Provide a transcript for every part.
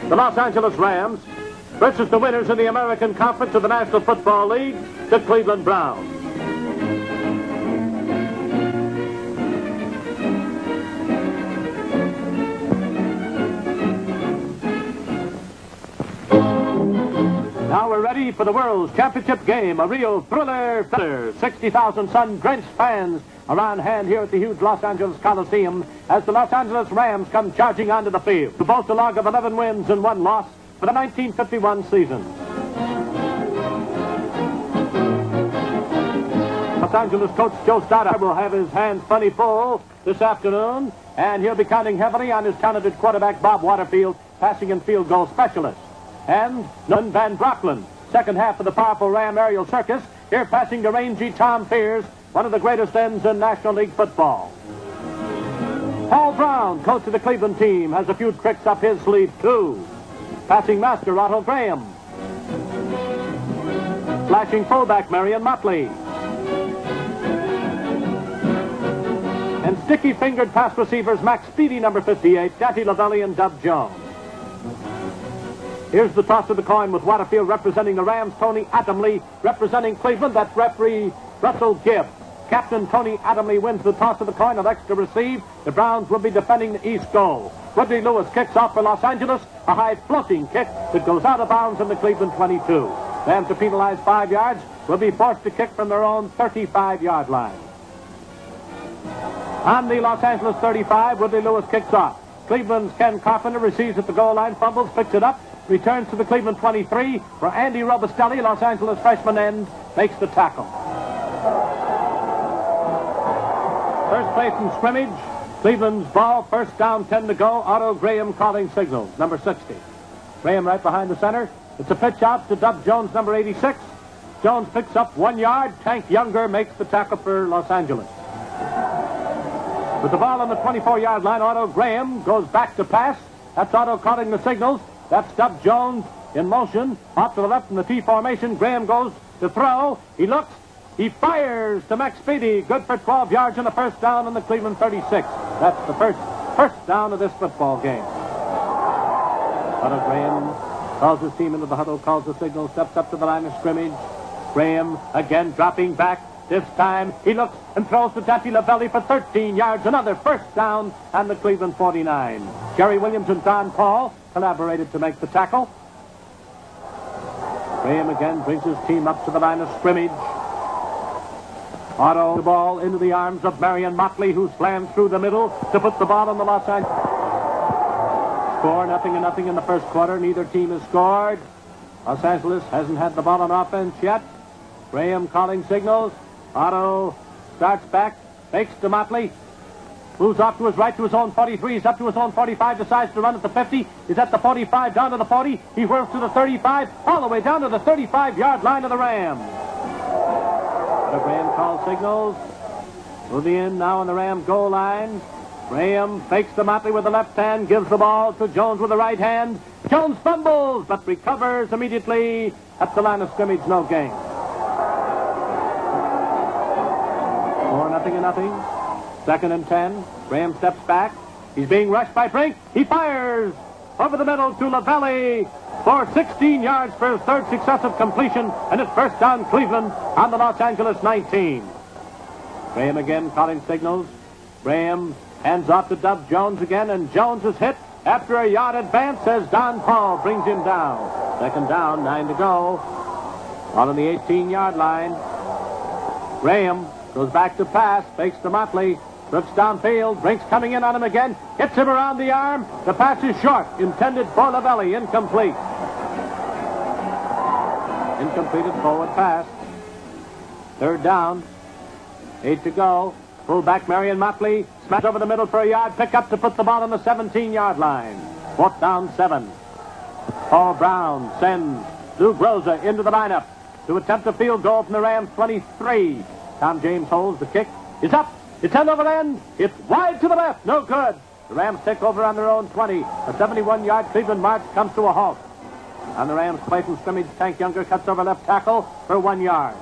the Los Angeles Rams, versus the winners in the American Conference of the National Football League, the Cleveland Browns. Now we're ready for the World's Championship game, a real thriller. 60,000 sun-drenched fans are on hand here at the huge Los Angeles Coliseum as the Los Angeles Rams come charging onto the field to boast a log of 11 wins and 1 loss for the 1951 season. Los Angeles coach Joe Stoddard will have his hands plenty full this afternoon, and he'll be counting heavily on his talented quarterback Bob Waterfield, passing and field goal specialist. And Nun Van Brocklin, second half of the powerful Ram aerial circus, here passing to rangy Tom Fears, one of the greatest ends in National League football. Paul Brown, coach of the Cleveland team, has a few tricks up his sleeve, too. Passing master Otto Graham. Flashing fullback Marion Motley. And sticky-fingered pass receivers Max Speedy, number 58, Daddy Lavelli, and Dub Jones. Here's the toss of the coin with Waterfield representing the Rams, Tony Adamle representing Cleveland. That's referee Russell Gibbs. Captain Tony Adamle wins the toss of the coin, elects to receive. The Browns will be defending the east goal. Woodley Lewis kicks off for Los Angeles, a high floating kick that goes out of bounds in the Cleveland 22. Rams to penalize 5 yards will be forced to kick from their own 35-yard line. On the Los Angeles 35, Woodley Lewis kicks off. Cleveland's Ken Carpenter receives at the goal line, fumbles, picks it up, returns to the Cleveland 23, where Andy Robustelli, Los Angeles freshman end, makes the tackle. First place in scrimmage, Cleveland's ball, first down, 10 to go. Otto Graham calling signals, number 60. Graham right behind the center. It's a pitch out to Dub Jones, number 86. Jones picks up 1 yard. Tank Younger makes the tackle for Los Angeles. With the ball on the 24-yard line, Otto Graham goes back to pass. That's Otto calling the signals. That's Dub Jones in motion. Off to the left in the T formation. Graham goes to throw. He looks. He fires to Max Speedy. Good for 12 yards and a first down in the Cleveland 36. That's the first down of this football game. Otto Graham calls his team into the huddle, calls the signal, steps up to the line of scrimmage. Graham again dropping back. This time he looks and throws to Daddy Lavelli for 13 yards. Another first down and the Cleveland 49. Jerry Williams and Don Paul collaborated to make the tackle. Graham again brings his team up to the line of scrimmage. Otto the ball into the arms of Marion Motley, who slams through the middle to put the ball on the Los Angeles. Score, 0-0 in the first quarter. Neither team has scored. Los Angeles hasn't had the ball on offense yet. Graham calling signals. Otto starts back, fakes to Motley. Moves off to his right to his own 43. He's up to his own 45. Decides to run at the 50. He's at the 45, down to the 40. He whirls to the 35, all the way down to the 35-yard line of the Rams. The Graham calls signals. Moving in now on the Ram goal line. Graham fakes to Motley with the left hand, gives the ball to Jones with the right hand. Jones fumbles, but recovers immediately at the line of scrimmage. No gain. 4-0. Second and 10. Graham steps back. He's being rushed by Brink. He fires over the middle to Lavelli for 16 yards for his third successive completion, and it's first down Cleveland on the Los Angeles 19. Graham again calling signals. Graham hands off to Dub Jones again, and Jones is hit after a yard advance as Don Paul brings him down. Second down, 9 to go. All on the 18-yard line. Graham goes back to pass, fakes to Motley. Looks downfield. Brink's coming in on him again. Hits him around the arm. The pass is short. Intended for Lavelli. Incomplete. Incompleted forward pass. Third down. 8 to go. Fullback Marion Motley. Smash over the middle for a yard. Pick up to put the ball on the 17-yard line. Fourth down, 7. Paul Brown sends Lou Groza into the lineup to attempt a field goal from the Rams 23. Tom James holds the kick. Is up. It's end over end. It's wide to the left. No good. The Rams take over on their own 20. A 71-yard Cleveland march comes to a halt. On the Rams' play from scrimmage, Tank Younger cuts over left tackle for 1 yard.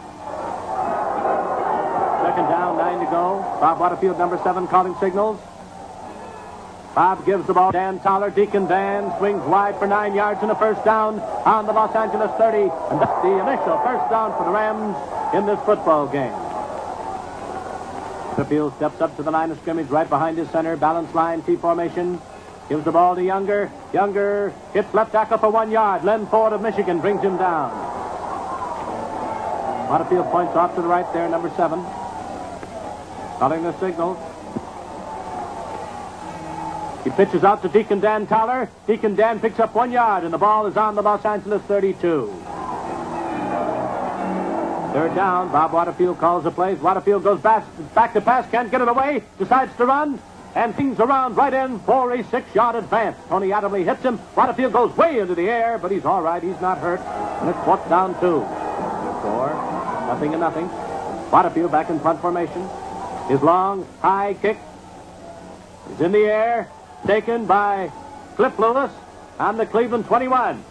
Second down, 9 to go. Bob Waterfield, number 7, calling signals. Bob gives the ball to Dan Toller. Deacon Dan swings wide for 9 yards and a first down on the Los Angeles 30. And that's the initial first down for the Rams in this football game. Waterfield steps up to the line of scrimmage right behind his center. Balance line, T formation. Gives the ball to Younger. Younger hits left tackle for 1 yard. Len Ford of Michigan brings him down. Waterfield points off to the right there, number 7. Calling the signal. He pitches out to Deacon Dan Toller. Deacon Dan picks up 1 yard, and the ball is on the Los Angeles 32. Third down. Bob Waterfield calls the plays. Waterfield goes back to pass. Can't get it away. Decides to run. And things around right in for a 6-yard advance. Tony Adamle hits him. Waterfield goes way into the air, but he's all right. He's not hurt. And it's 4th down 2. Score. 0-0. Waterfield back in punt formation. His long, high kick is in the air. Taken by Cliff Lewis on the Cleveland 21.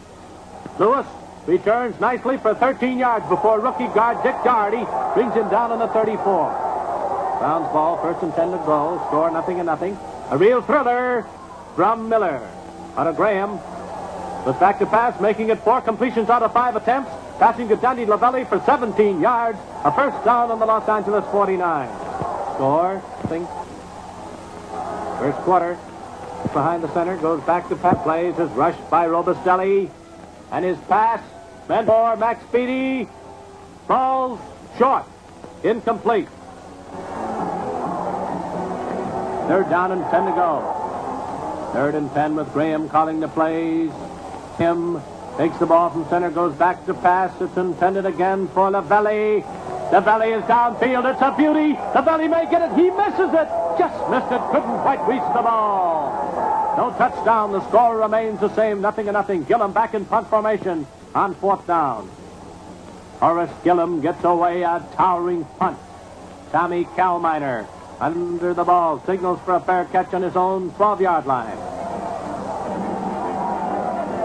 Lewis returns nicely for 13 yards before rookie guard Dick Doherty brings him down on the 34. Browns ball, 1st and 10 to go. Score 0-0. A real thriller from Miller. Otto Graham was back to pass, making it 4 completions out of 5 attempts. Passing to Danny Lavelli for 17 yards. A first down on the Los Angeles 49. Score, nothing. First quarter. Behind the center, goes back to pass. Plays is rushed by Robustelli. And his pass, meant for Max Speedy. Falls short. Incomplete. 3rd down and 10 to go. 3rd and 10 with Graham calling the plays. Tim takes the ball from center, goes back to pass. It's intended again for Lavelli. Lavelli is downfield. It's a beauty. Lavelli may get it. He misses it. Just missed it. Couldn't quite reach the ball. No touchdown. The score remains the same. 0-0. Gillum back in punt formation on 4th down. Horace Gillum gets away a towering punt. Tommy Kalminer under the ball. Signals for a fair catch on his own 12-yard line.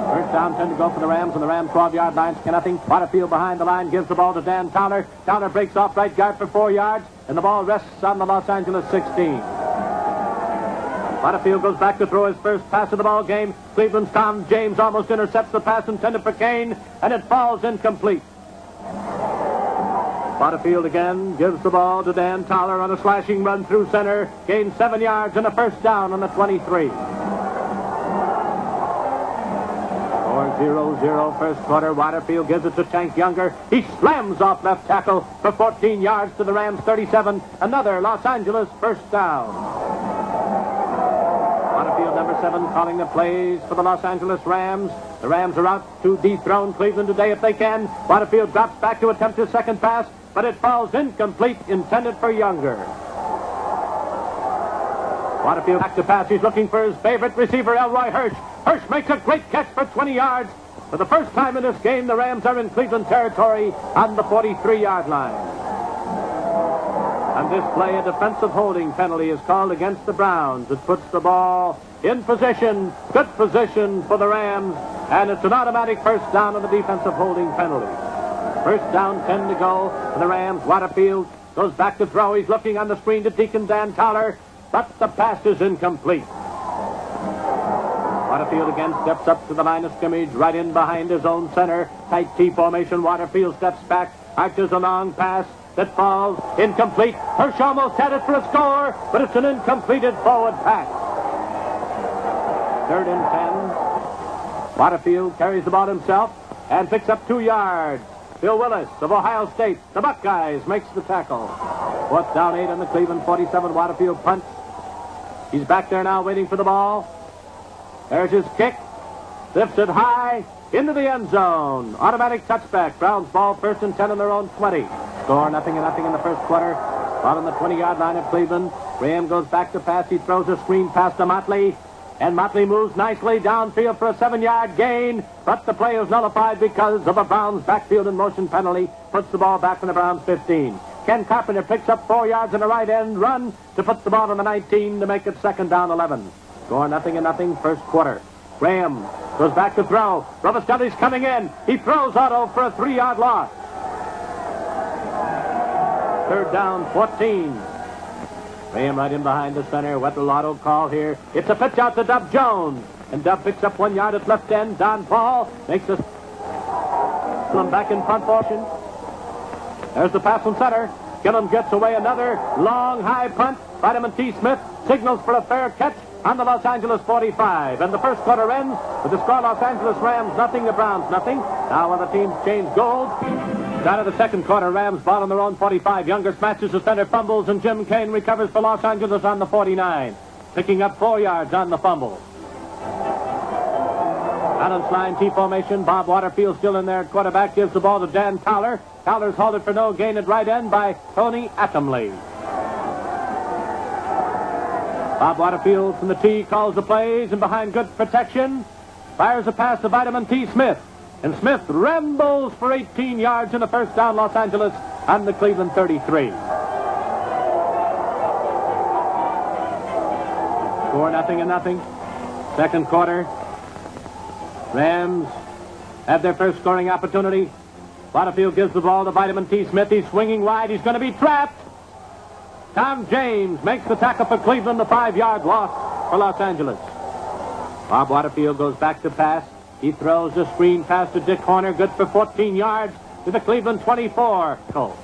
First down, 10 to go for the Rams, and the Rams 12-yard line. 0-0. Waterfield behind the line gives the ball to Dan Towner. Towner breaks off right guard for 4 yards, and the ball rests on the Los Angeles 16. Waterfield goes back to throw his first pass of the ball game. Cleveland's Tom James almost intercepts the pass intended for Kane, and it falls incomplete. Waterfield again gives the ball to Dan Toller on a slashing run through center. Gains 7 yards and a first down on the 23. 4-0-0 first quarter. Waterfield gives it to Tank Younger. He slams off left tackle for 14 yards to the Rams 37. Another Los Angeles first down. Waterfield, number 7, calling the plays for the Los Angeles Rams. The Rams are out to dethrone Cleveland today if they can. Waterfield drops back to attempt his second pass, but it falls incomplete, intended for Younger. Waterfield back to pass. He's looking for his favorite receiver, Elroy Hirsch. Hirsch makes a great catch for 20 yards. For the first time in this game, the Rams are in Cleveland territory on the 43-yard line. On this play, a defensive holding penalty is called against the Browns. It puts the ball in position, good position for the Rams, and it's an automatic first down on the defensive holding penalty. First down, 10 to go for the Rams. Waterfield goes back to throw. He's looking on the screen to Deacon Dan Toller, but the pass is incomplete. Waterfield again steps up to the line of scrimmage, right in behind his own center. Tight T formation. Waterfield steps back, arches a long pass that falls incomplete. Hirsch almost had it for a score, but it's an incompleted forward pass. 3rd and 10. Waterfield carries the ball himself and picks up 2 yards. Bill Willis of Ohio State, the Buckeyes, makes the tackle. 4th down, 8 on the Cleveland 47. Waterfield punts. He's back there now waiting for the ball. There's his kick. Lifts it high into the end zone. Automatic touchback. Browns ball, 1st and 10 on their own 20. Score 0-0 in the first quarter. Ball on the 20-yard line of Cleveland. Graham goes back to pass. He throws a screen pass to Motley. And Motley moves nicely downfield for a 7-yard gain. But the play is nullified because of a Browns backfield in motion penalty. Puts the ball back in the Browns 15. Ken Carpenter picks up 4 yards in a right end run to put the ball on the 19 to make it 2nd down 11. Score 0-0 first quarter. Graham goes back to throw. Robustelli's coming in. He throws Otto for a 3-yard loss. 3rd down, 14. Graham right in behind the center. Wet lotto call here. It's a pitch out to Dub Jones. And Dub picks up 1 yard at left end. Don Paul makes a back in front portion. There's the pass from center. Gillum gets away another long high punt. Vitamin T. Smith signals for a fair catch on the Los Angeles 45. And the first quarter ends with the score: Los Angeles Rams nothing, the Browns nothing. Now when the teams change goals. Out of the second quarter, Rams ball on their own 45. Younger smashes the center, fumbles, and Jim Kane recovers for Los Angeles on the 49. Picking up 4 yards on the fumble. Balance line T formation. Bob Waterfield still in there at quarterback. Gives the ball to Dan Towler. Towler's halted for no gain at right end by Tony Atomley. Bob Waterfield from the tee calls the plays, and behind good protection fires a pass to Vitamin T. Smith. And Smith rambles for 18 yards in the first down. Los Angeles on the Cleveland 33. Score 0-0. Second quarter. Rams have their first scoring opportunity. Waterfield gives the ball to Vitamin T. Smith. He's swinging wide. He's going to be trapped. Tom James makes the tackle for Cleveland. The 5-yard loss for Los Angeles. Bob Waterfield goes back to pass. He throws the screen pass to Dick Horner. Good for 14 yards to the Cleveland 24. Colts.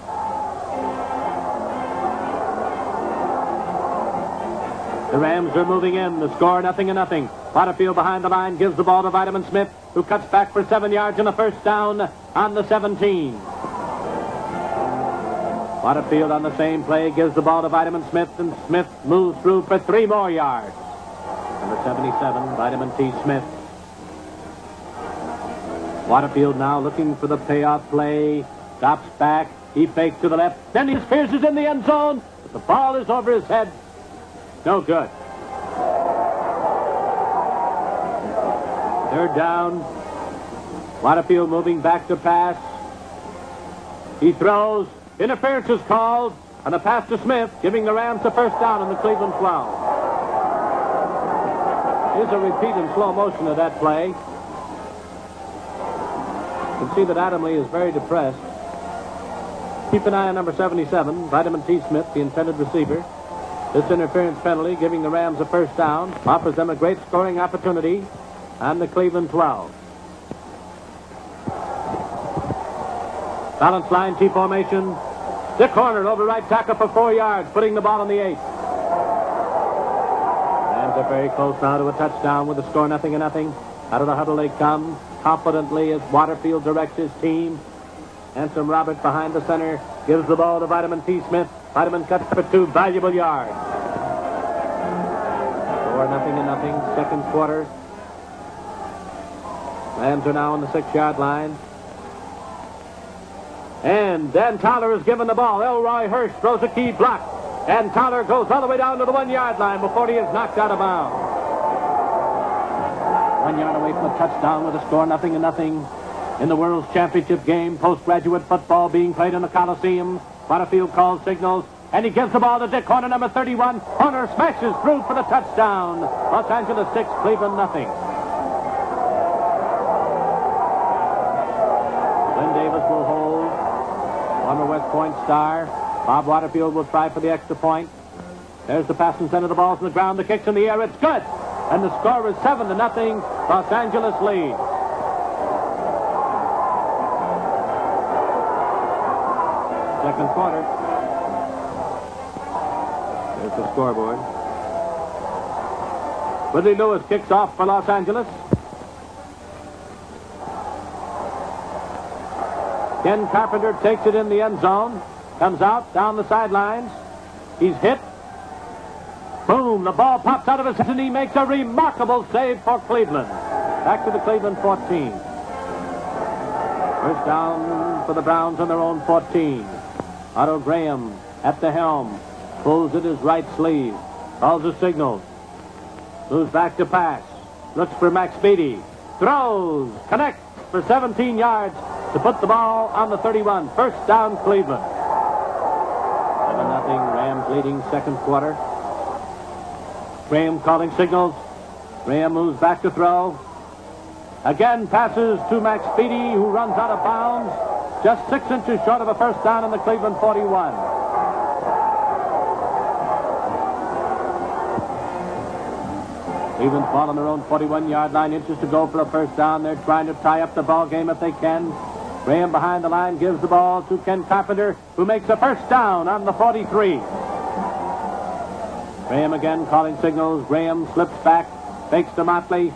The Rams are moving in. The score 0-0. Waterfield behind the line gives the ball to Vitamin Smith, who cuts back for 7 yards and a first down on the 17. Waterfield on the same play gives the ball to Vitamin Smith, and Smith moves through for 3 more yards. Number 77, Vitamin T. Smith. Waterfield now looking for the payoff play. Stops back. He fakes to the left. Then he Spears is in the end zone. But the ball is over his head. No good. Third down. Waterfield moving back to pass. He throws. Interference is called. And a pass to Smith, giving the Rams the first down in the Cleveland 12. Here's a repeat in slow motion of that play. You can see that Atomley is very depressed. Keep an eye on number 77, Vitamin T. Smith, the intended receiver. This interference penalty, giving the Rams a first down, offers them a great scoring opportunity on the Cleveland 12. Balance line T formation. Dick Horner over right tackle for 4 yards, putting the ball on the 8. Rams are very close now to a touchdown with the score 0-0. Out of the huddle they come, confidently as Waterfield directs his team. Anson Roberts behind the center gives the ball to Vitamin T. Smith. Vitamin cuts for 2 valuable yards. Score 0-0. Second quarter. Rams are now on the 6-yard line. And Dan Towler is given the ball. Elroy Hirsch throws a key block. And Towler goes all the way down to the 1-yard line before he is knocked out of bounds. 1 yard away from a touchdown with a score 0-0 in the World's Championship game. Postgraduate football being played in the Coliseum. Waterfield calls signals, and he gives the ball to Dick Horner, number 31. Horner smashes through for the touchdown. Los Angeles 6, Cleveland 0. Glenn Davis will hold. Former West Point star. Bob Waterfield will try for the extra point. There's the pass and center. The ball's on the ground. The kick's in the air. It's good. And the score is 7-0. Los Angeles leads. Second quarter. There's the scoreboard. Woodley Lewis kicks off for Los Angeles. Ken Carpenter takes it in the end zone. Comes out down the sidelines. He's hit. Boom, the ball pops out of his head, and he makes a remarkable save for Cleveland. Back to the Cleveland 14. First down for the Browns on their own 14. Otto Graham at the helm. Pulls at his right sleeve. Calls a signal. Moves back to pass. Looks for Max Beatty. Throws. Connects for 17 yards to put the ball on the 31. First down, Cleveland. 7-0. Rams leading second quarter. Graham calling signals. Graham moves back to throw. Again passes to Max Beatty, who runs out of bounds. Just 6 inches short of a first down in the Cleveland 41. Cleveland's ball on their own 41-yard line, inches to go for a first down. They're trying to tie up the ball game if they can. Graham behind the line gives the ball to Ken Carpenter, who makes a first down on the 43. Graham again calling signals. Graham slips back, fakes to Motley,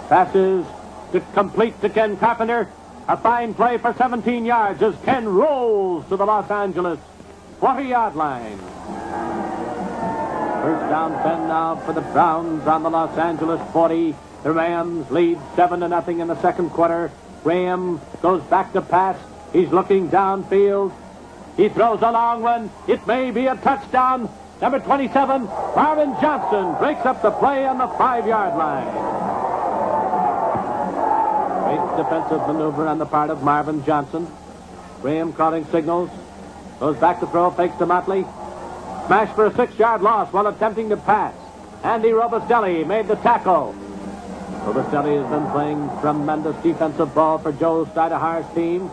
passes to complete to Ken Carpenter. A fine play for 17 yards as Ken rolls to the Los Angeles 40-yard line. First down 10 now for the Browns on the Los Angeles 40. The Rams lead 7-0 in the second quarter. Graham goes back to pass. He's looking downfield. He throws a long one. It may be a touchdown. Number 27, Marvin Johnson breaks up the play on the 5-yard line. Great defensive maneuver on the part of Marvin Johnson. Graham calling signals. Goes back to throw, fakes to Motley. Smash for a 6-yard loss while attempting to pass. Andy Robustelli made the tackle. Robustelli has been playing tremendous defensive ball for Joe Steidehar's team.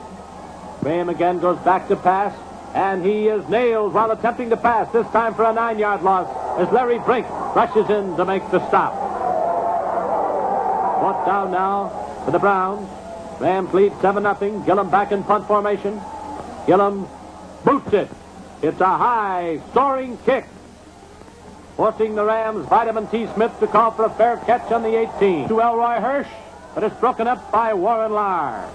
Graham again goes back to pass, and he is nailed while attempting to pass, this time for a 9-yard loss, as Larry Brink rushes in to make the stop. Fourth down now for the Browns. Rams lead 7-0. Gillum back in punt formation. Gillum boots it. It's a high, soaring kick, forcing the Rams' Vitamin T. Smith to call for a fair catch on the 18. To Elroy Hirsch, but it's broken up by Warren Lahr.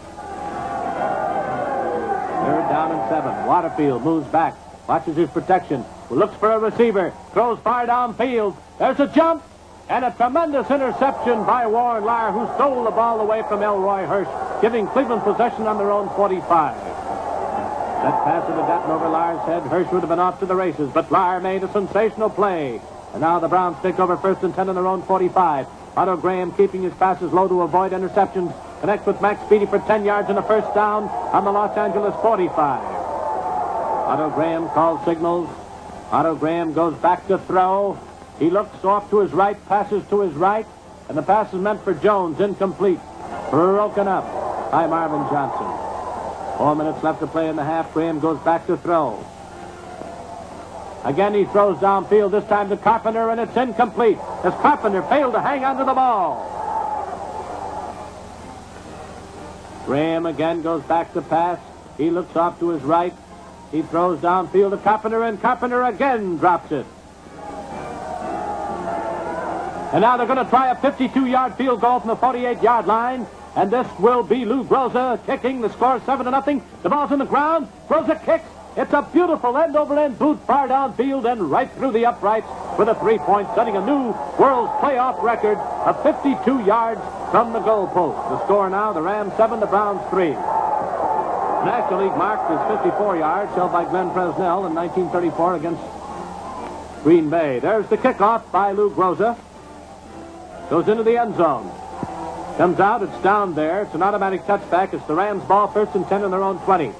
Third down and 7. Waterfield moves back, watches his protection, looks for a receiver, throws far downfield. There's a jump, and a tremendous interception by Warren Lahr, who stole the ball away from Elroy Hirsch, giving Cleveland possession on their own 45. That pass would have gotten over Lahr's head. Hirsch would have been off to the races, but Lahr made a sensational play. And now the Browns take over first and 10 on their own 45. Otto Graham, keeping his passes low to avoid interceptions, connects with Max Speedy for 10 yards and a first down on the Los Angeles 45. Otto Graham calls signals. Otto Graham goes back to throw. He looks off to his right, passes to his right, and the pass is meant for Jones, incomplete. Broken up by Marvin Johnson. 4 minutes left to play in the half. Graham goes back to throw. Again, he throws downfield, this time to Carpenter, and it's incomplete as Carpenter failed to hang onto the ball. Graham again goes back to pass. He looks off to his right. He throws downfield to Carpenter, and Carpenter again drops it. And now they're going to try a 52-yard field goal from the 48-yard line. And this will be Lou Groza kicking. The score 7-0. The ball's in the ground. Groza kicks. It's a beautiful end-over-end boot far downfield and right through the uprights with a 3-point, setting a new world playoff record of 52 yards from the goalpost. The score now, the Rams 7, the Browns 3. National League mark is 54 yards, held by Glenn Presnell in 1934 against Green Bay. There's the kickoff by Lou Groza. Goes into the end zone. Comes out, it's down there. It's an automatic touchback. It's the Rams' ball, first and 10 on their own 20.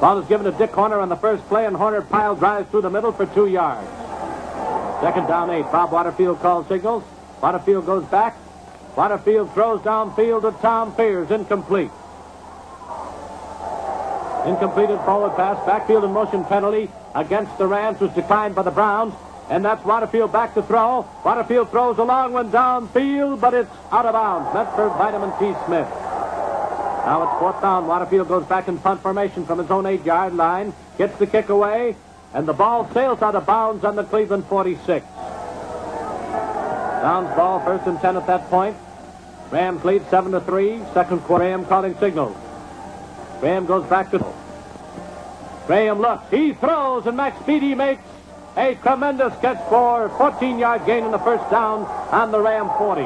Ball is given to Dick Horner on the first play, and Horner pile drives through the middle for 2 yards. Second down 8. Bob Waterfield calls signals. Waterfield goes back. Waterfield throws downfield to Tom Fears, incomplete. Incompleted forward pass, backfield and motion penalty against the Rams was declined by the Browns. And that's Waterfield back to throw. Waterfield throws a long one downfield, but it's out of bounds. Meant for Vitamin T. Smith. Now it's fourth down. Waterfield goes back in punt formation from his own 8-yard line. Gets the kick away, and the ball sails out of bounds on the Cleveland 46. Browns ball, first and 10 at that point. Rams lead 7-3. Second quarter, Graham calling signals. Graham goes back to... Graham looks. He throws, and Max Speedy makes a tremendous catch for a 14-yard gain in the first down on the Ram 40.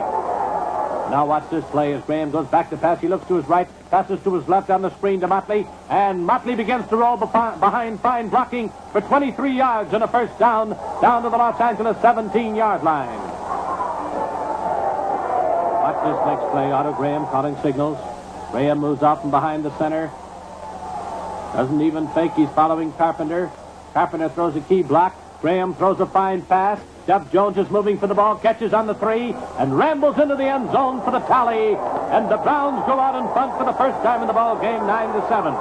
Now watch this play as Graham goes back to pass. He looks to his right, passes to his left on the screen to Motley, and Motley begins to roll behind fine blocking for 23 yards and a first down to the Los Angeles 17-yard line. Watch this next play. Otto Graham calling signals. Graham moves out from behind the center. Doesn't even fake. He's following Carpenter. Carpenter throws a key block. Graham throws a fine pass. Jeff Jones is moving for the ball, catches on the 3, and rambles into the end zone for the tally. And the Browns go out in front for the first time in the ball game, 9-7.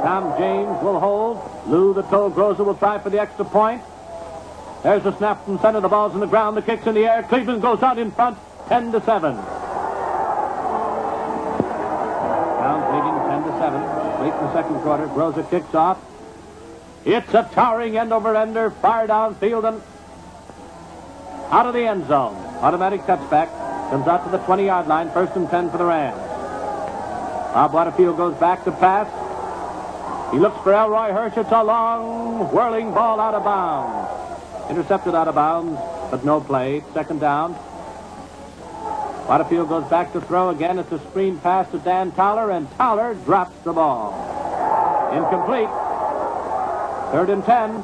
Tom James will hold. Lou, the toe Groza, will try for the extra point. There's the snap from center. The ball's on the ground. The kick's in the air. Cleveland goes out in front, 10-7. Browns leading 10-7. Late in the second quarter. Groza kicks off. It's a towering end-over-ender. Fire downfield and out of the end zone. Automatic touchback. Comes out to the 20-yard line. 1st and 10 for the Rams. Bob Waterfield goes back to pass. He looks for Elroy Hirsch. It's a long, whirling ball out of bounds. Intercepted out of bounds, but no play. 2nd down. Waterfield goes back to throw again. It's a screen pass to Dan Towler, and Towler drops the ball. Incomplete. 3rd and 10.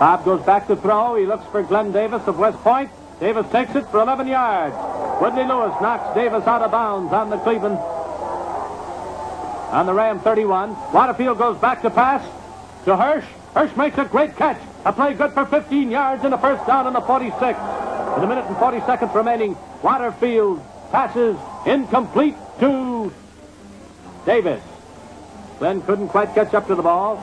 Bob goes back to throw. He looks for Glenn Davis of West Point. Davis takes it for 11 yards. Woodley Lewis knocks Davis out of bounds on the Cleveland, on the Ram 31. Waterfield goes back to pass to Hirsch. Hirsch makes a great catch. A play good for 15 yards and a 1st down on the 46. With a minute and 40 seconds remaining, Waterfield passes incomplete to Davis. Glenn couldn't quite catch up to the ball.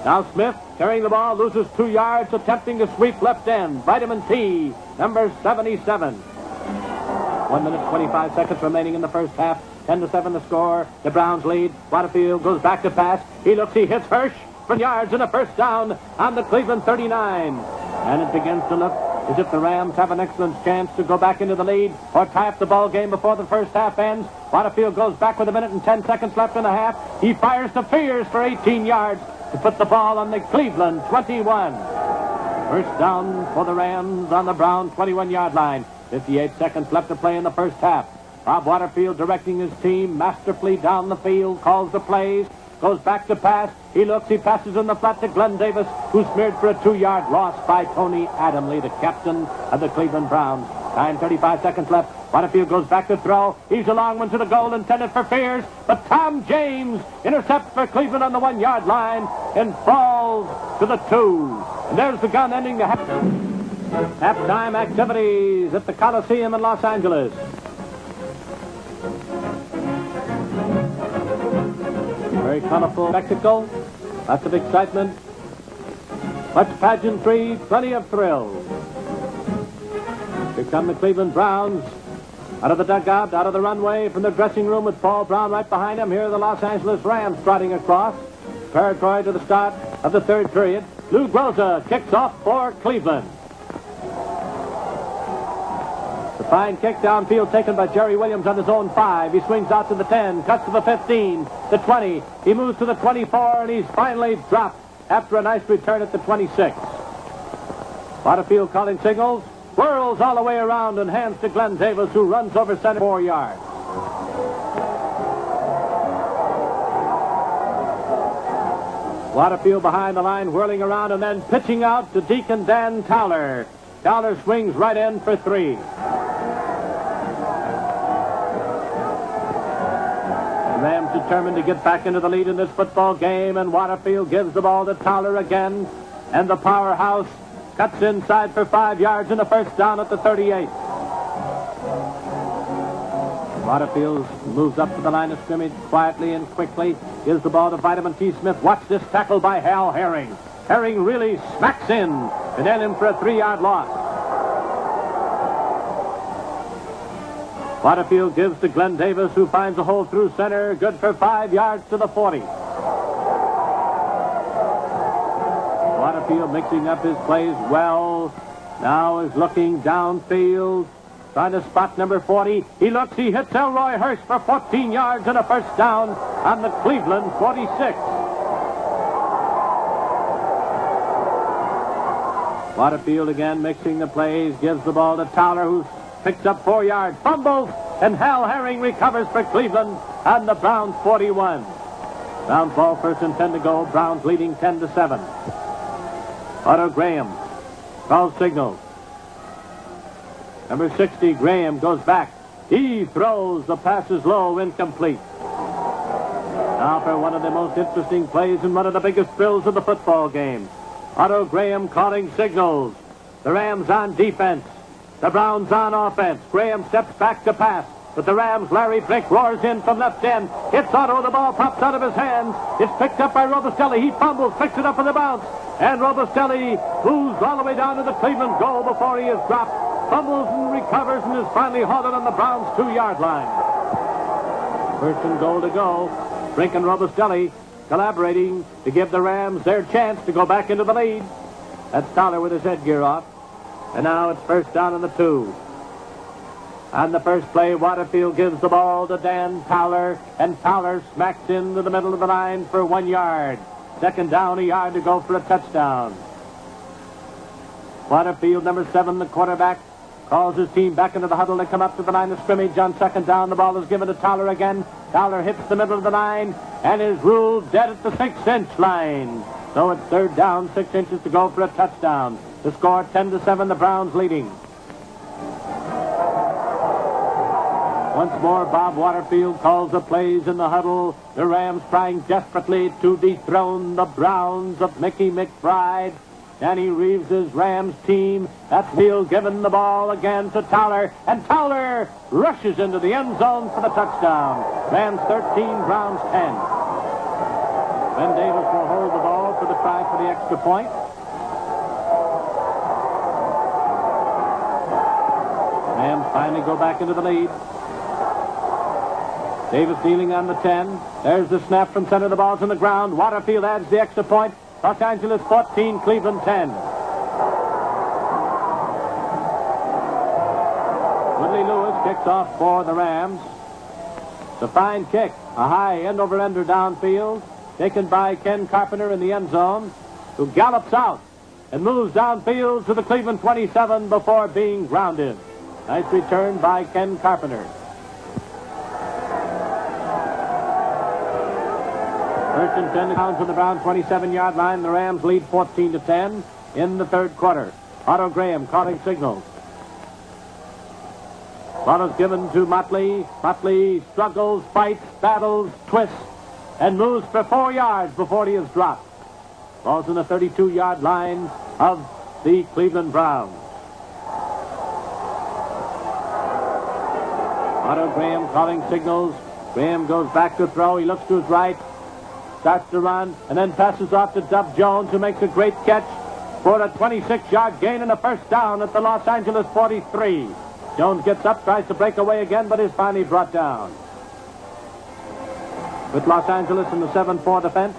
Now Smith carrying the ball, loses 2 yards, attempting to sweep left end. Vitamin T, number 77. 1 minute, 25 seconds remaining in the first half. 10-7 the score. The Browns lead. Waterfield goes back to pass. He looks, he hits Hirsch for yards and a 1st down on the Cleveland 39. And it begins to look as if the Rams have an excellent chance to go back into the lead or tie up the ball game before the first half ends. Waterfield goes back with 1 minute and 10 seconds left in the half. He fires to Fears for 18 yards to put the ball on the Cleveland 21. 1st down for the Rams on the Brown 21-yard line. 58 seconds left to play in the first half. Bob Waterfield directing his team masterfully down the field, calls the plays, goes back to pass. He looks, he passes in the flat to Glenn Davis, who's smeared for a 2-yard loss by Tony Adamley, the captain of the Cleveland Browns. 35 seconds left. Waterfield goes back to throw. He's a long one to the goal, intended for Fears, but Tom James intercepts for Cleveland on the 1-yard line and falls to the 2. And there's the gun ending the halftime activities at the Coliseum in Los Angeles. Very colorful spectacle, lots of excitement, much pageantry, plenty of thrills. Here come the Cleveland Browns out of the dugout, out of the runway, from the dressing room with Paul Brown right behind him. Here are the Los Angeles Rams trotting across territory to the start of the 3rd period. Lou Groza kicks off for Cleveland. The fine kick downfield taken by Jerry Williams on his own 5. He swings out to the 10, cuts to the 15, the 20. He moves to the 24, and he's finally dropped after a nice return at the 26. Waterfield calling signals, whirls all the way around and hands to Glenn Davis, who runs over center 4 yards. Waterfield behind the line, whirling around and then pitching out to Deacon Dan Towler. Towler swings right in for 3. Rams determined to get back into the lead in this football game, and Waterfield gives the ball to Towler again, and the powerhouse cuts inside for 5 yards and a 1st down at the 38. Waterfield moves up to the line of scrimmage quietly and quickly, gives the ball to Vitamin T. Smith. Watch this tackle by Hal Herring. Herring really smacks in and then in for a 3-yard loss. Waterfield gives to Glenn Davis, who finds a hole through center, good for 5 yards to the 40. Waterfield mixing up his plays well. Now is looking downfield, trying to spot number 40. He looks, he hits Elroy Hirsch for 14 yards and a 1st down on the Cleveland 46. Waterfield again mixing the plays, gives the ball to Towler, who picks up 4 yards, fumbles, and Hal Herring recovers for Cleveland on the Browns 41. Browns ball, 1st and 10 to go. Browns leading 10-7. Otto Graham calls signals. Number 60, Graham, goes back. He throws. The pass is low, incomplete. Now for one of the most interesting plays and one of the biggest thrills of the football game. Otto Graham calling signals. The Rams on defense. The Browns on offense. Graham steps back to pass. But the Rams, Larry Brink roars in from left end. Hits Otto. The ball pops out of his hands. It's picked up by Robustelli. He fumbles, picks it up with a bounce. And Robustelli moves all the way down to the Cleveland goal before he is dropped. Fumbles and recovers and is finally halted on the Browns' 2-yard line. First and goal to go. Brink and Robustelli collaborating to give the Rams their chance to go back into the lead. That's Towler with his headgear off. And now it's first down and the 2. On the first play, Waterfield gives the ball to Dan Towler, and Towler smacks into the middle of the line for 1 yard. Second down, a yard to go for a touchdown. Waterfield, number 7, the quarterback, calls his team back into the huddle. They come up to the line of scrimmage on second down. The ball is given to Towler again. Towler hits the middle of the line and is ruled dead at the 6-inch line. So it's third down, 6 inches to go for a touchdown. The score 10-7, the Browns leading. Once more, Bob Waterfield calls the plays in the huddle. The Rams trying desperately to dethrone the Browns of Mickey McBride. Danny Reeves' Rams team. That's Field giving the ball again to Towler. And Towler rushes into the end zone for the touchdown. Rams 13, Browns 10. Ben Davis will hold the ball for the try for the extra point. Rams finally go back into the lead. Davis dealing on the 10. There's the snap from center. The ball's on the ground. Waterfield adds the extra point. Los Angeles 14, Cleveland 10. Woodley Lewis kicks off for the Rams. It's a fine kick. A high end-over-ender downfield. Taken by Ken Carpenter in the end zone, who gallops out and moves downfield to the Cleveland 27 before being grounded. Nice return by Ken Carpenter. First and 10 down to the Brown 27-yard line. The Rams lead 14-10 in the third quarter. Otto Graham calling signals. Ball is given to Motley. Motley struggles, fights, battles, twists, and moves for 4 yards before he is dropped. Ball's in the 32-yard line of the Cleveland Browns. Otto Graham calling signals. Graham goes back to throw. He looks to his right. Starts to run, and then passes off to Dub Jones, who makes a great catch for a 26-yard gain and a first down at the Los Angeles 43. Jones gets up, tries to break away again, but is finally brought down. With Los Angeles in the 7-4 defense,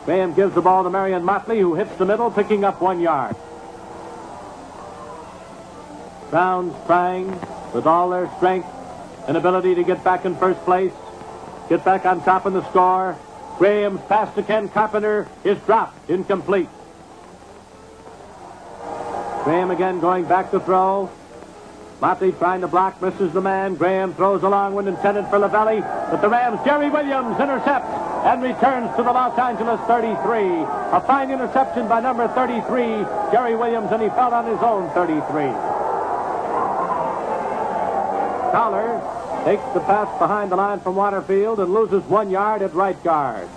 Graham gives the ball to Marion Motley, who hits the middle, picking up 1 yard. Browns trying with all their strength and ability to get back in first place, get back on top of the score. Graham's pass to Ken Carpenter is dropped, incomplete. Graham again going back to throw. Motley trying to block, misses the man. Graham throws a long one intended for Lavelli, but the Rams, Jerry Williams intercepts and returns to the Los Angeles 33. A fine interception by number 33, Jerry Williams, and he fell on his own 33. Towler takes the pass behind the line from Waterfield and loses 1 yard at right guard.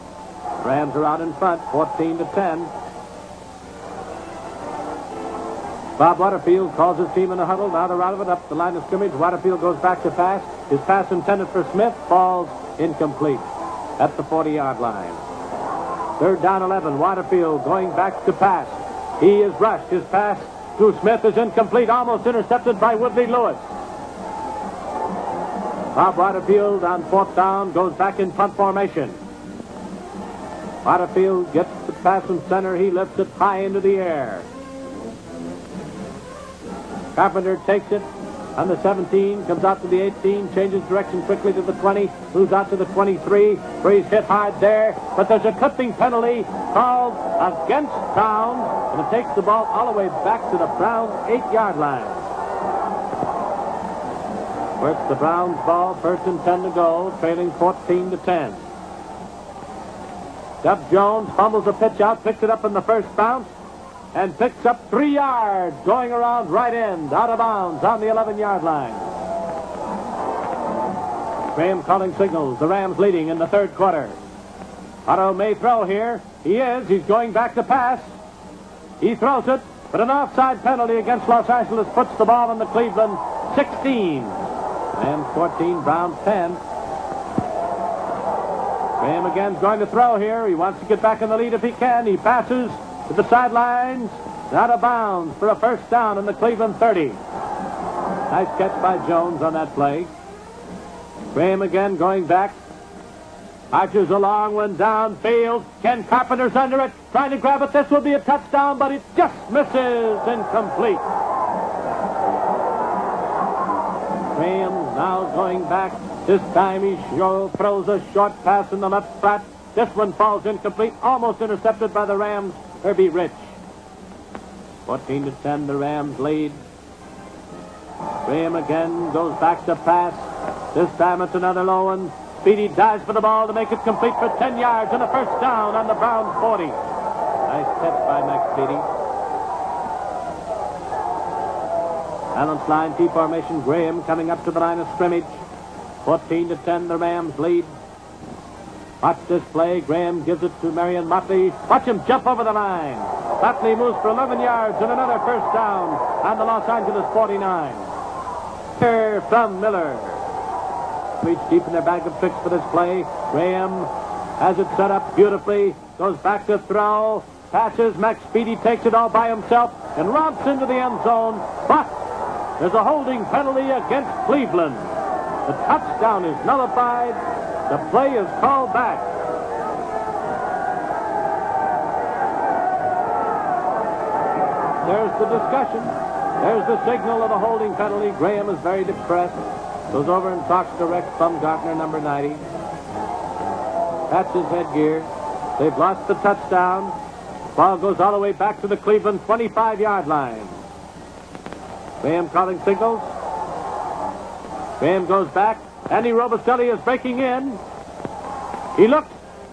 Rams are out in front, 14-10. Bob Waterfield calls his team in the huddle. Now they're out of it, up the line of scrimmage. Waterfield goes back to pass. His pass intended for Smith falls incomplete at the 40-yard line. Third down 11. Waterfield going back to pass. He is rushed. His pass to Smith is incomplete, almost intercepted by Woodley Lewis. Bob Waterfield on fourth down goes back in punt formation. Waterfield gets the pass from center. He lifts it high into the air. Carpenter takes it on the 17, comes out to the 18, changes direction quickly to the 20, moves out to the 23, where he's hit hard there, but there's a clipping penalty called against Browns, and it takes the ball all the way back to the Browns' 8-yard line. Where it's the Browns' ball, first and 10 to go, trailing 14-10. Dub Jones fumbles the pitch out, picks it up in the first bounce, and picks up 3 yards, going around right end, out of bounds on the 11-yard line. Graham calling signals. The Rams leading in the third quarter. Otto may throw here. He is. He's going back to pass. He throws it, but an offside penalty against Los Angeles puts the ball in the Cleveland 16. Rams 14, Browns 10. Graham again's going to throw here. He wants to get back in the lead if he can. He passes to the sidelines. Out of bounds for a first down in the Cleveland 30. Nice catch by Jones on that play. Graham again going back. Arches a long one downfield. Ken Carpenter's under it, trying to grab it. This will be a touchdown, but it just misses. Incomplete. Graham now going back. This time he throws a short pass in the left flat. This one falls incomplete, almost intercepted by the Rams' Herbie Rich. 14-10, the Rams lead. Graham again goes back to pass. This time it's another low one. Speedy dives for the ball to make it complete for 10 yards and a first down on the Browns 40. Nice catch by Max Speedy. Balanced line, T formation. Graham coming up to the line of scrimmage. 14-10, the Rams lead. Watch this play. Graham gives it to Marion Motley. Watch him jump over the line. Motley moves for 11 yards and another first down on the Los Angeles 49. Here from Miller. Reach deep in their bag of tricks for this play. Graham has it set up beautifully. Goes back to throw. Passes. Max Speedy takes it all by himself and romps into the end zone. But there's a holding penalty against Cleveland. The touchdown is nullified. The play is called back. There's the discussion. There's the signal of a holding penalty. Graham is very depressed. Goes over and talks to Rex Baumgartner, number 90. Pats his headgear. They've lost the touchdown. Ball goes all the way back to the Cleveland 25-yard line. Graham calling signals. Graham goes back. Andy Robustelli is breaking in. He looks,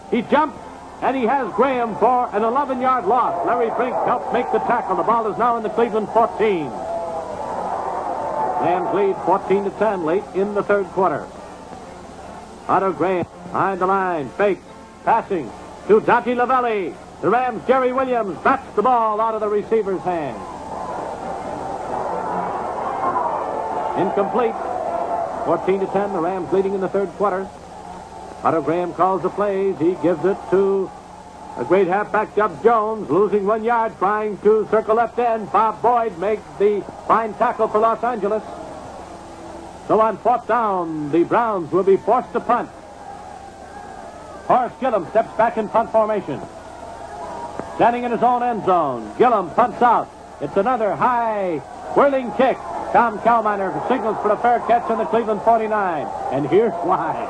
he jumps, and he has Graham for an 11-yard loss. Larry Brink helped make the tackle. The ball is now in the Cleveland 14. Rams lead 14-10 late in the third quarter. Otto Graham behind the line, fakes, passing to Dante Lavelli. The Rams' Jerry Williams bats the ball out of the receiver's hand. Incomplete. 14-10, the Rams leading in the third quarter. Otto Graham calls the plays. He gives it to a great halfback, Dub Jones, losing 1 yard, trying to circle left end. Bob Boyd makes the fine tackle for Los Angeles. So on fourth down, the Browns will be forced to punt. Horace Gillum steps back in punt formation. Standing in his own end zone, Gillum punts out. It's another high, whirling kick. Tom Kalminer signals for a fair catch on the Cleveland 49. And here's why.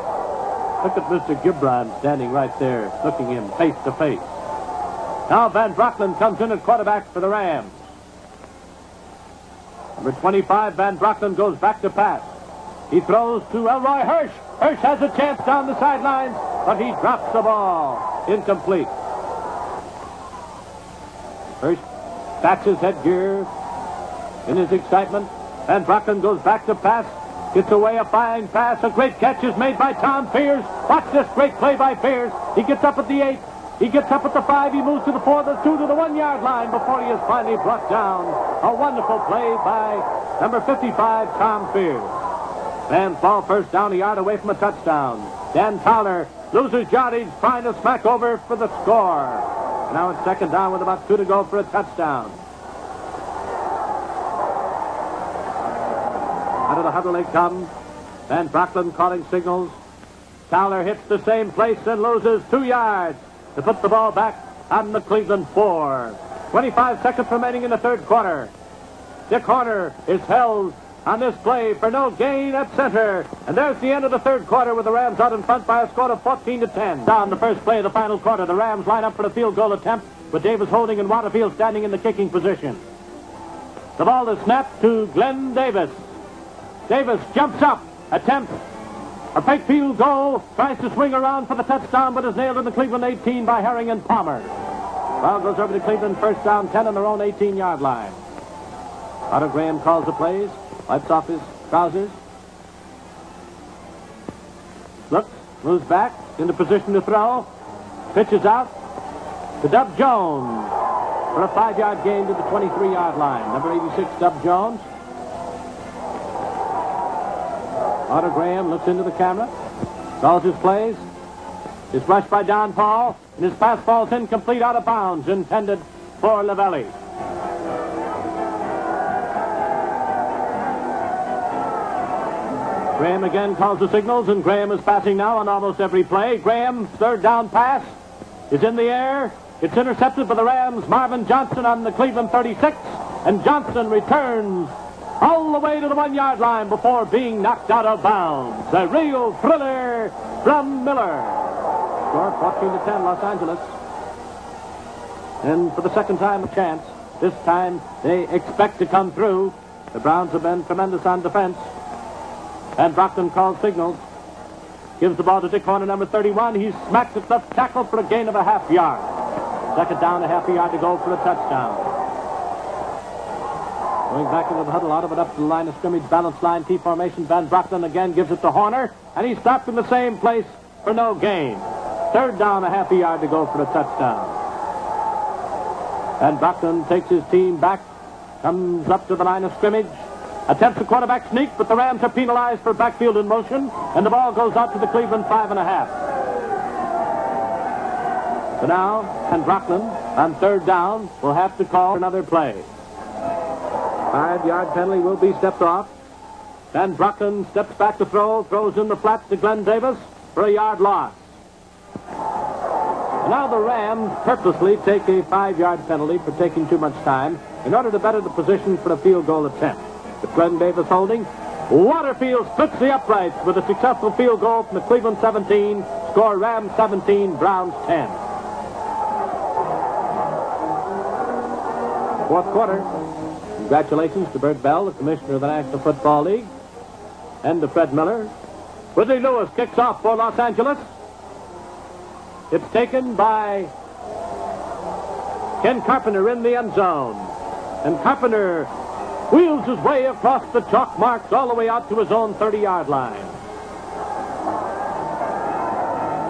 Look at Mr. Gibran standing right there, looking him face to face. Now Van Brocklin comes in at quarterback for the Rams. Number 25, Van Brocklin goes back to pass. He throws to Elroy Hirsch. Hirsch has a chance down the sidelines, but he drops the ball. Incomplete. Hirsch bats his headgear in his excitement. Van Brocklin goes back to pass. Gets away a fine pass. A great catch is made by Tom Fears. Watch this great play by Fears. He gets up at the 8. He gets up at the 5. He moves to the 4, the 2, to the 1 yard line before he is finally brought down. A wonderful play by number 55, Tom Fears. Rams ball first down, a yard away from a touchdown. Dan Towler loses yardage, trying to smack over for the score. Now it's second down with about 2 to go for a touchdown. Out of the huddle they come. Van Brocklin calling signals. Towler hits the same place and loses 2 yards to put the ball back on the Cleveland 4. 25 seconds remaining in the third quarter. Dick Horner is held on this play for no gain at center. And there's the end of the third quarter with the Rams out in front by a score of 14-10. Down the first play of the final quarter, the Rams line up for the field goal attempt with Davis Holding and Waterfield standing in the kicking position. The ball is snapped to Glenn Davis. Davis jumps up, attempts a fake field goal, tries to swing around for the touchdown, but is nailed in the Cleveland 18 by Herring and Palmer. Ball goes over to Cleveland, first down, 10 on their own 18-yard line. Otto Graham calls the plays, wipes off his trousers. Looks, moves back, into position to throw. Pitches out to Dub Jones for a 5-yard gain to the 23-yard line. Number 86, Dub Jones. Otto Graham looks into the camera, calls his plays. Is rushed by Don Paul, and his pass falls incomplete, out of bounds, intended for Lavelli. Graham again calls the signals, and Graham is passing now on almost every play. Graham's third down pass is in the air. It's intercepted by the Rams' Marvin Johnson on the Cleveland 36, and Johnson returns all the way to the 1-yard line before being knocked out of bounds. A real thriller from Miller. Score 14-10, Los Angeles. And for the second time, a chance. This time, they expect to come through. The Browns have been tremendous on defense. And Brockton calls signals. Gives the ball to Dick Horner, number 31. He's smacked at left tackle for a gain of a half yard. Second down, a half a yard to go for a touchdown. Going back into the huddle, out of it up to the line of scrimmage, balanced line, T formation. Van Brockton again gives it to Horner, and he's stopped in the same place for no gain. Third down, a half a yard to go for a touchdown. And Brockton takes his team back, comes up to the line of scrimmage, attempts a quarterback sneak, but the Rams are penalized for backfield in motion, and the ball goes out to the Cleveland 5.5. So now, Van Brockton, on third down, will have to call another play. 5-yard penalty will be stepped off. Van Brockton steps back to throw, throws in the flat to Glenn Davis for a yard loss. Now the Rams purposely take a 5-yard penalty for taking too much time in order to better the position for a field goal attempt. With Glenn Davis holding, Waterfield splits the uprights with a successful field goal from the Cleveland 17. Score Rams 17, Browns 10. Fourth quarter. Congratulations to Bert Bell, the commissioner of the National Football League, and to Fred Miller. Woodley Lewis kicks off for Los Angeles. It's taken by Ken Carpenter in the end zone. And Carpenter wheels his way across the chalk marks all the way out to his own 30-yard line.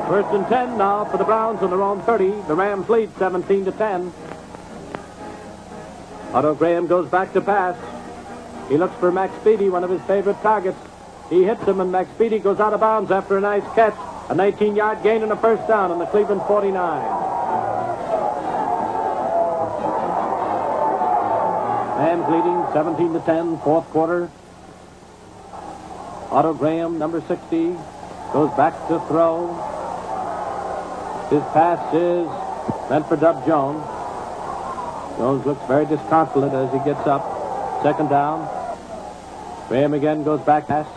First and 10 now for the Browns on their own 30. The Rams lead 17-10. Otto Graham goes back to pass. He looks for Max Speedy, one of his favorite targets. He hits him, and Max Speedy goes out of bounds after a nice catch. A 19-yard gain and a first down on the Cleveland 49. Rams leading 17-10, fourth quarter. Otto Graham, number 60, goes back to throw. His pass is meant for Dub Jones. Jones looks very disconsolate as he gets up. Second down. Graham again goes back pass.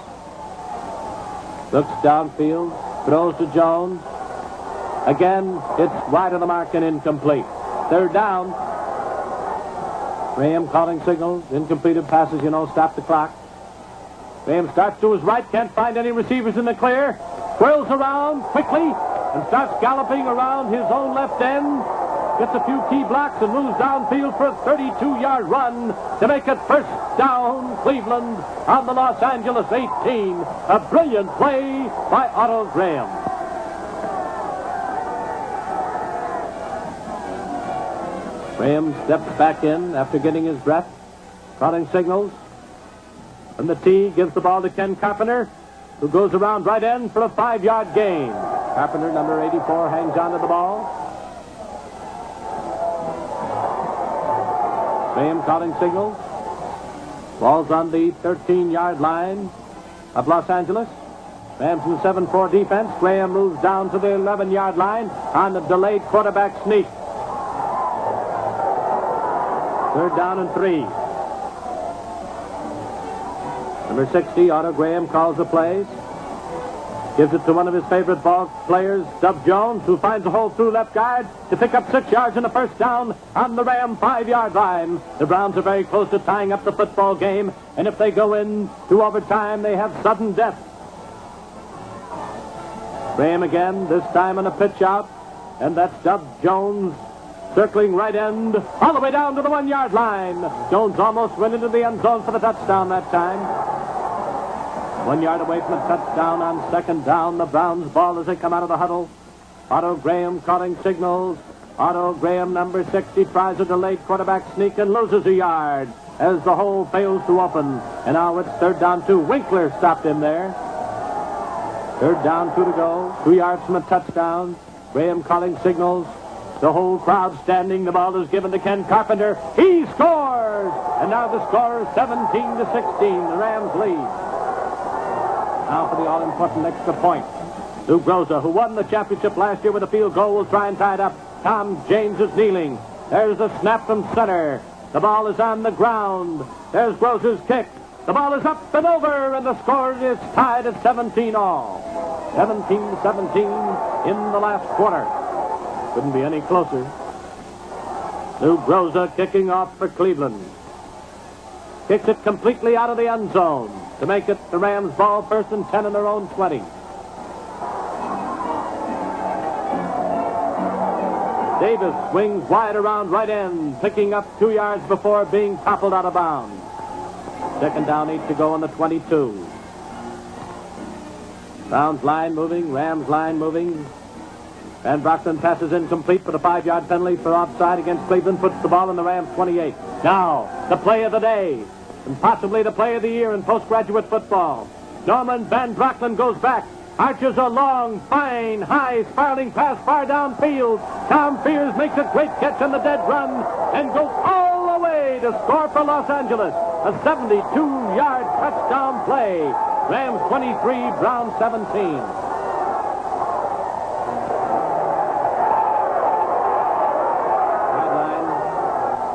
Looks downfield. Throws to Jones. Again, it's wide of the mark and incomplete. Third down. Graham calling signals. Incompleted passes, stop the clock. Graham starts to his right. Can't find any receivers in the clear. Whirls around quickly and starts galloping around his own left end. Gets a few key blocks and moves downfield for a 32-yard run to make it first down, Cleveland, on the Los Angeles 18. A brilliant play by Otto Graham. Graham steps back in after getting his breath, calling signals. And the tee gives the ball to Ken Carpenter, who goes around right end for a 5-yard gain. Carpenter, number 84, hangs on to the ball. Graham calling signals. Ball's on the 13-yard line of Los Angeles. Rams in the 7-4 defense. Graham moves down to the 11-yard line on the delayed quarterback sneak. Third down and 3. Number 60, Otto Graham, calls the plays. Gives it to one of his favorite ball players, Dub Jones, who finds a hole through left guard to pick up 6 yards and a first down on the Ram 5-yard line. The Browns are very close to tying up the football game, and if they go into overtime, they have sudden death. Graham again, this time on a pitch out, and that's Dub Jones circling right end all the way down to the 1-yard line. Jones almost went into the end zone for the touchdown that time. 1 yard away from a touchdown on second down. The Browns ball as they come out of the huddle. Otto Graham calling signals. Otto Graham, number 60, tries a delayed quarterback sneak and loses a yard as the hole fails to open. And now it's third down 2. Winkler stopped him there. Third down, 2 to go. 2 yards from a touchdown. Graham calling signals. The whole crowd standing. The ball is given to Ken Carpenter. He scores! And now the score is 17-16. The Rams lead. Now for the all-important extra point. Lou Groza, who won the championship last year with a field goal, will try and tie it up. Tom James is kneeling. There's the snap from center. The ball is on the ground. There's Groza's kick. The ball is up and over, and the score is tied at 17 all. 17-17 in the last quarter. Couldn't be any closer. Lou Groza kicking off for Cleveland. Kicks it completely out of the end zone to make it the Rams' ball, first and 10 in their own 20. Davis swings wide around right end, picking up 2 yards before being toppled out of bounds. Second down, 8 to go on the 22. Browns line moving, Rams line moving. Van Brockton passes incomplete for the 5-yard penalty for offside against Cleveland, puts the ball in the Rams' 28. Now, the play of the day, and possibly the play of the year in postgraduate football. Norman Van Brockton goes back, arches a long, fine, high, spiraling pass far downfield. Tom Fears makes a great catch on the dead run and goes all the way to score for Los Angeles. A 72-yard touchdown play. Rams 23, Browns 17.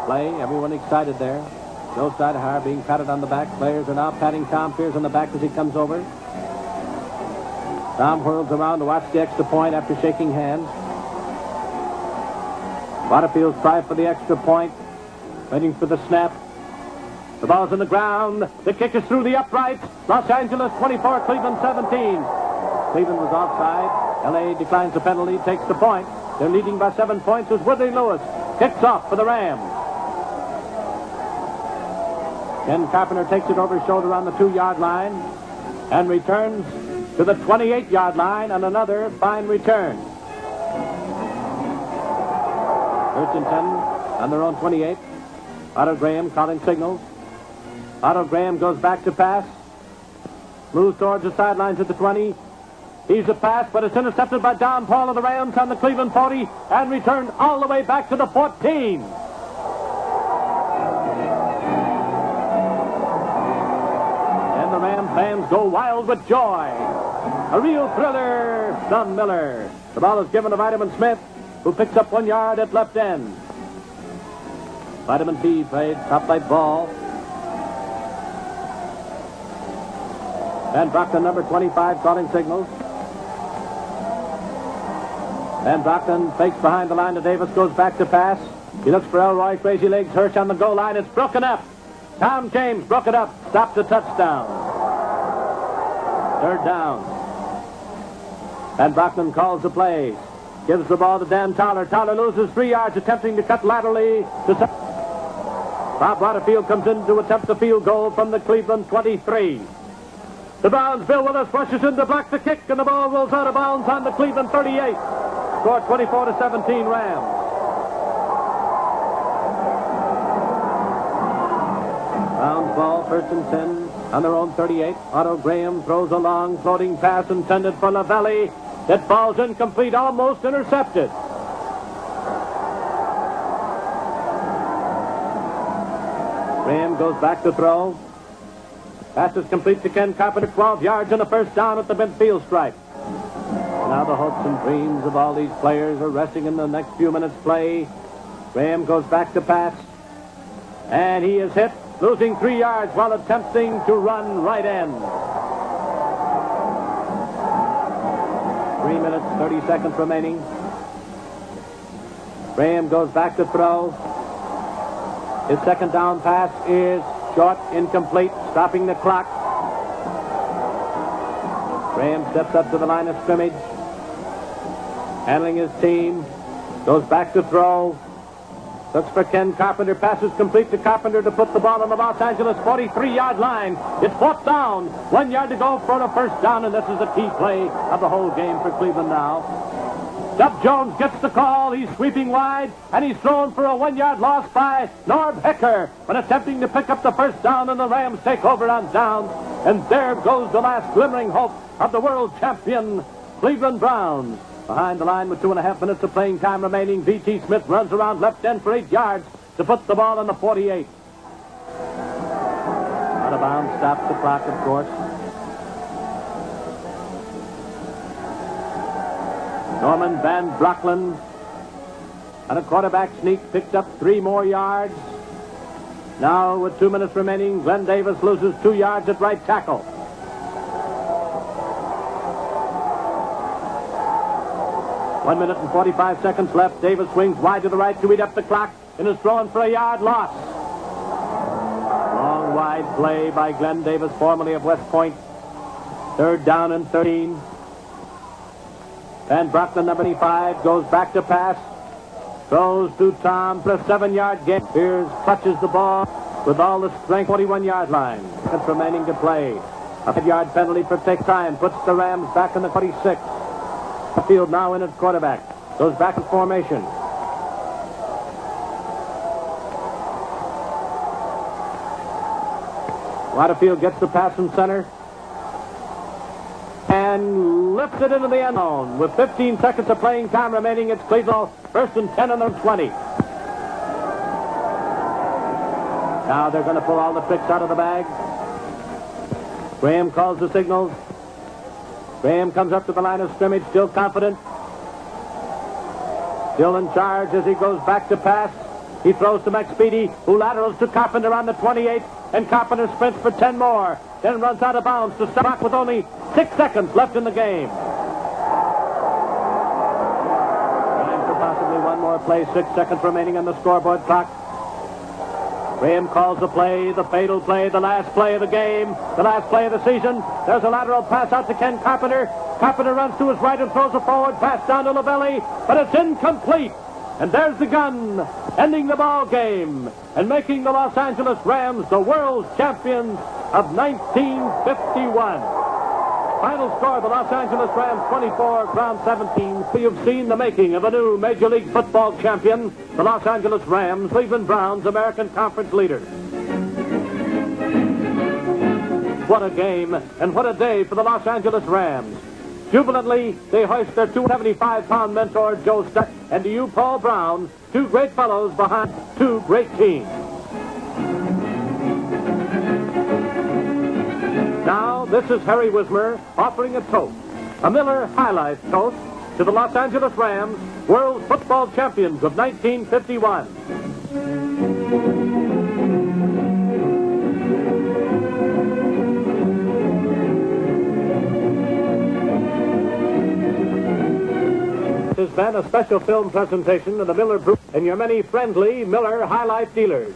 Play. Everyone excited there. Joe Sidehar being patted on the back. Players are now patting Tom Fears on the back as he comes over. Tom whirls around to watch the extra point after shaking hands. Waterfield tries for the extra point, waiting for the snap. The ball's on the ground. The kick is through the uprights. Los Angeles 24, Cleveland 17. Cleveland was offside. L.A. declines the penalty, takes the point. They're leading by 7 points as Woodley Lewis kicks off for the Rams. Ken Carpenter takes it over his shoulder on the 2-yard line and returns to the 28-yard line on another fine return. First and 10 on their own 28. Otto Graham calling signals. Otto Graham goes back to pass. Moves towards the sidelines at the 20. He's a pass, but it's intercepted by Don Paul of the Rams on the Cleveland 40 and returned all the way back to the 14. Fans go wild with joy. A real thriller, Don Miller. The ball is given to Vitamin Smith, who picks up 1 yard at left end. Vitamin P played top flight ball. Van Brockton, number 25, calling signals. Van Brockton fakes behind the line to Davis, goes back to pass. He looks for Elroy, Crazy Legs, Hirsch on the goal line. It's broken up. Tom James broke it up, stopped the touchdown. Third down. Van Brockton calls the play. Gives the ball to Dan Towler. Towler loses 3 yards, attempting to cut laterally. Bob Waterfield comes in to attempt the field goal from the Cleveland 23. The Browns, Bill Willis rushes in to block the kick, and the ball rolls out of bounds on the Cleveland 38. Score 24-17 Rams. Browns ball, first and 10 on their own 38. Otto Graham throws a long floating pass intended for Lavelli. It falls incomplete, almost intercepted. Graham goes back to throw. Pass is complete to Ken Carpenter, 12 yards and a first down at the midfield stripe. Now the hopes and dreams of all these players are resting in the next few minutes play. Graham goes back to pass. And he is hit, losing 3 yards while attempting to run right end. 3 minutes, 30 seconds remaining. Graham goes back to throw. His second down pass is short, incomplete, stopping the clock. Graham steps up to the line of scrimmage, handling his team, goes back to throw. Looks for Ken Carpenter. Passes complete to Carpenter to put the ball on the Los Angeles 43-yard line. It's fourth down. 1 yard to go for a first down, and this is the key play of the whole game for Cleveland now. Dub Jones gets the call. He's sweeping wide, and he's thrown for a 1-yard loss by Norb Hecker, but attempting to pick up the first down, and the Rams take over on downs. And there goes the last glimmering hope of the world champion Cleveland Browns. Behind the line with 2.5 minutes of playing time remaining, V.T. Smith runs around left end for 8 yards to put the ball on the 48. Out of bounds, stops the clock, of course. Norman Van Brocklin on a quarterback sneak picked up 3 more yards. Now with 2 minutes remaining, Glenn Davis loses 2 yards at right tackle. 1 minute and 45 seconds left. Davis swings wide to the right to eat up the clock and is thrown for a yard loss. Long wide play by Glenn Davis, formerly of West Point. 3rd down and 13. Van Brocklin, number 25, goes back to pass. Throws to Tom for a 7-yard gain. Spears clutches the ball with all the strength, 41-yard line. Seconds remaining to play. A 5-yard penalty for take time puts the Rams back in the 46. The field now in at quarterback. Goes back in formation. Waterfield gets the pass from center and lifts it into the end zone. With 15 seconds of playing time remaining, it's Cleveland 1st and 10 on their 20. Now they're going to pull all the tricks out of the bag. Graham calls the signals. Graham comes up to the line of scrimmage, still confident. Still in charge as he goes back to pass. He throws to McSpeedy, who laterals to Carpenter on the 28, and Carpenter sprints for 10 more, then runs out of bounds to stop with only 6 seconds left in the game. Time for possibly one more play, 6 seconds remaining on the scoreboard clock. Graham calls the play, the fatal play, the last play of the game, the last play of the season. There's a lateral pass out to Ken Carpenter. Carpenter runs to his right and throws a forward pass down to Lavelli, but it's incomplete. And there's the gun, ending the ball game and making the Los Angeles Rams the world champions of 1951. Final score, the Los Angeles Rams 24, Browns 17. You've seen the making of a new Major League Football champion, the Los Angeles Rams, Cleveland Browns, American Conference leaders. What a game and what a day for the Los Angeles Rams. Jubilantly, they hoist their 275-pound mentor, Joe Stuck, and to you, Paul Brown, 2 great fellows behind 2 great teams. Now, this is Harry Wismer offering a toast, a Miller High Life toast, to the Los Angeles Rams, world football champions of 1951. This has been a special film presentation of the Miller Group and your many friendly Miller High Life dealers.